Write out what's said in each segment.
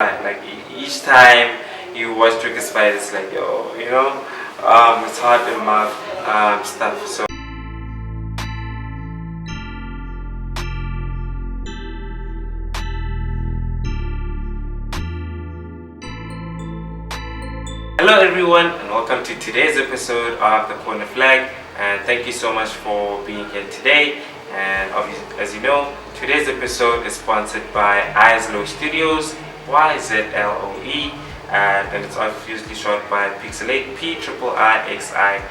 Like each time you watch Dricus fight, it's like yo, it's hard to mouth stuff. So hello everyone, and welcome to today's episode of the Corner Flag. And thank you so much for being here today. And obviously, as you know, today's episode is sponsored by Islow Studios. YZLOE, and it's obviously short by Pixelate, PIIXILATE.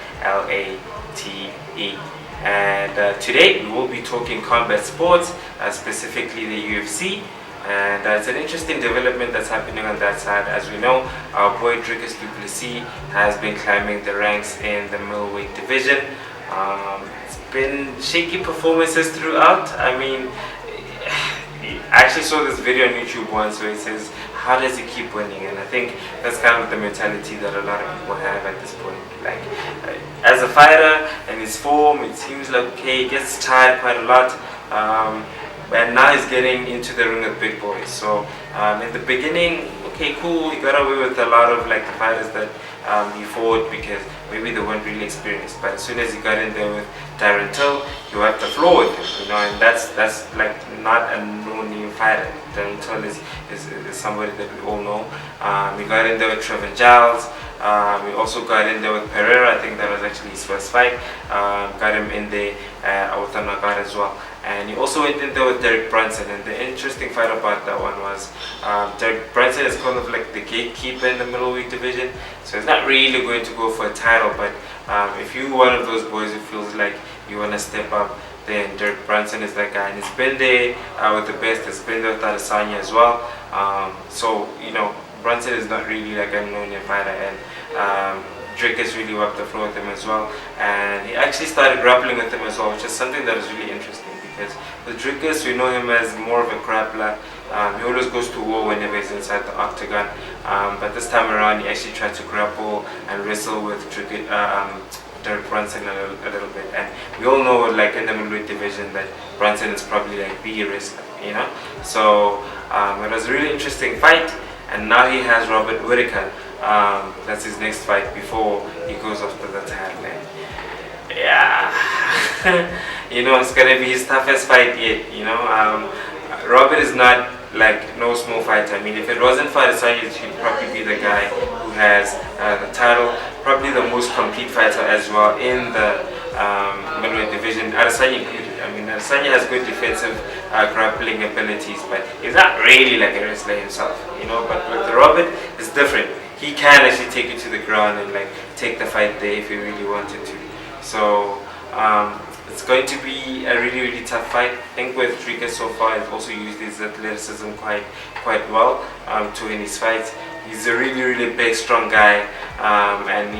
And today we will be talking combat sports, specifically the UFC. And it's an interesting development that's happening on that side. As we know, our boy Dricus Duplessis has been climbing the ranks in the middleweight division. It's been shaky performances throughout. I mean, I actually saw this video on YouTube once where it says, how does he keep winning? And I think that's kind of the mentality that a lot of people have at this point. Like, as a fighter and his form, it seems like, okay, he gets tired quite a lot. And now he's getting into the ring with big boys. So in the beginning, okay, cool, he got away with a lot of like the fighters that he fought because maybe they weren't really experienced. But as soon as he got in there with Darren Till, you have the floor with him, and that's like not a no-name fighter. Darren Till is somebody that we all know. He got in there with Trevor Giles. We also got in there with Pereira. I think that was actually his first fight. Got him in there with Nagar as well. And he also went in there with Derek Brunson. And the interesting fight about that one was Derek Brunson is kind of like the gatekeeper in the middleweight division. So he's not really going to go for a title. But if you're one of those boys who feels like you want to step up, then Derek Brunson is that guy. And he's been there with the best. He's been there with Adesanya as well. So, Brunson is not really like a known fighter, and Dricus really wiped the floor with him as well, and he actually started grappling with him as well, which is something that is really interesting because with Dricus we know him as more of a grappler. He always goes to war whenever he's inside the octagon, but this time around he actually tried to grapple and wrestle with Derek Brunson a little bit, and we all know like in the middleweight division that Brunson is probably like the wrestler, So it was a really interesting fight. And now he has Robert Whittaker. That's his next fight before he goes after the title. Yeah, it's gonna be his toughest fight yet. Robert is not like no small fighter. I mean, if it wasn't for Adesanya, he'd probably be the guy who has the title, probably the most complete fighter as well in the middleweight division. Adesanya included. I mean, Adesanya has good defensive grappling abilities, but he's not really like a wrestler himself, But with Robert, it's different. He can actually take you to the ground and like take the fight there if he really wanted to. So it's going to be a really, really tough fight. I think with Whittaker so far, he's also used his athleticism quite well to win his fights. He's a really, really big, strong guy, and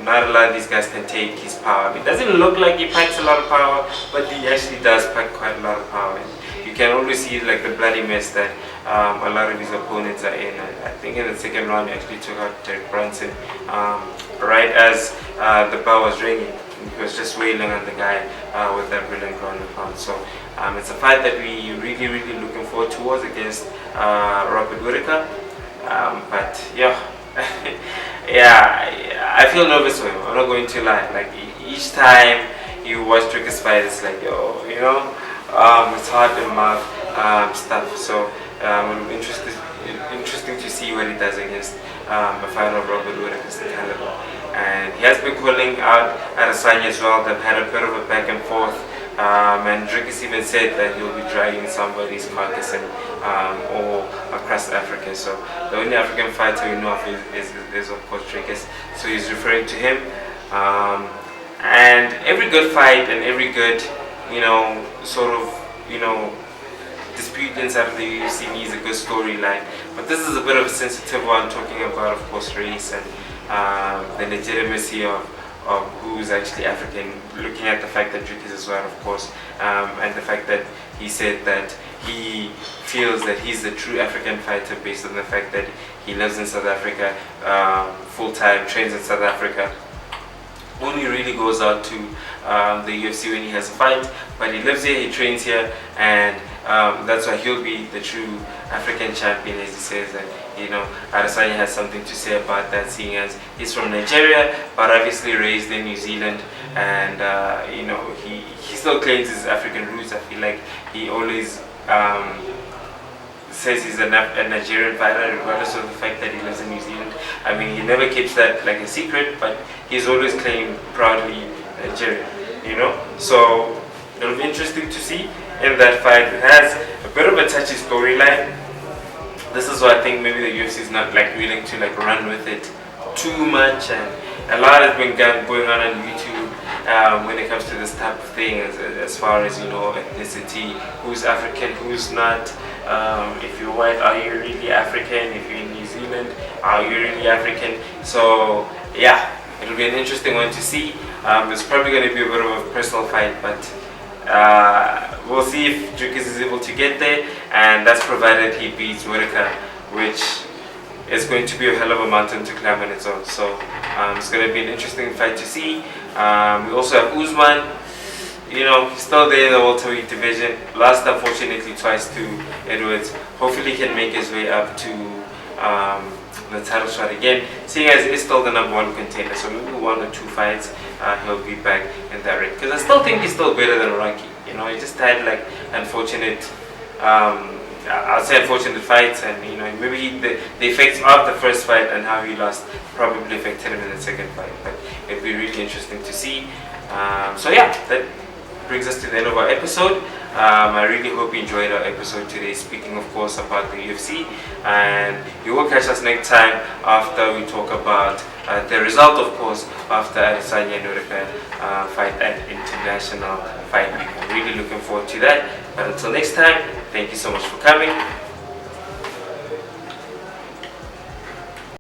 not a lot of these guys can take his power. It doesn't look like he packs a lot of power, but he actually does pack quite a lot of power. And you can always see like the bloody mess that a lot of his opponents are in. And I think in the second round, he actually took out Derek Brunson right as the bell was ringing. He was just wailing on the guy with that brilliant ground and pound. So it's a fight that we really, really looking forward towards against Robert Whittaker. But yeah, I feel nervous for him. I'm not going to lie. Like each time you watch Dricus fight, it's like yo, it's hard to mouth stuff. So it'll be interesting to see what he does against a fighter of Robert Whittaker's caliber. And he has been calling out Adesanya as well. They've had a bit of a back and forth. And Dricus even said that he'll be dragging somebody's carcass all across Africa. So the only African fighter we know of is of course Dricus. So he's referring to him. And every good fight and every good, dispute inside of the UFC needs a good storyline. But this is a bit of a sensitive one, talking about, of course, race and the legitimacy of who's actually African, looking at the fact that Dricus is white, of course, and the fact that he said that he feels that he's the true African fighter based on the fact that he lives in South Africa full-time, trains in South Africa. Only really goes out to the UFC when he has a fight, but he lives here, he trains here, and that's why he'll be the true African champion, as he says, and Adesanya has something to say about that, seeing as he's from Nigeria, but obviously raised in New Zealand, and he still claims his African roots. I feel like he always says he's a Nigerian fighter, regardless of the fact that he lives in New Zealand. I mean, he never keeps that like a secret, but he's always claimed proudly Nigerian. So it'll be interesting to see in that fight. It has a bit of a touchy storyline. This is why I think maybe the UFC is not like willing to like run with it too much, and a lot has been going on YouTube when it comes to this type of thing, as far as ethnicity, who's African, who's not. If you're white, are you really African? If you're in New Zealand, are you really African? So yeah, it'll be an interesting one to see. It's probably going to be a bit of a personal fight, but we'll see if Dricus is able to get there, and that's provided he beats Whittaker, which is going to be a hell of a mountain to climb on its own. So it's going to be an interesting fight to see. We also have Usman. He's still there in the welterweight division. Lost unfortunately twice to Edwards. Hopefully he can make his way up to the title shot again, seeing as he's still the #1 contender. So maybe 1 or 2 fights he'll be back in that ring, because I still think he's still better than Rocky. He just had like unfortunate I'll say unfortunate fights, and maybe the effects of the first fight and how he lost probably affected him in the second fight. But it'd be really interesting to see. So yeah, that brings us to the end of our episode. I really hope you enjoyed our episode today, speaking of course about the UFC, and you will catch us next time after we talk about the result, of course, after Adesanya and Whittaker fight at International Fight Week. I'm really looking forward to that. But until next time, thank you so much for coming.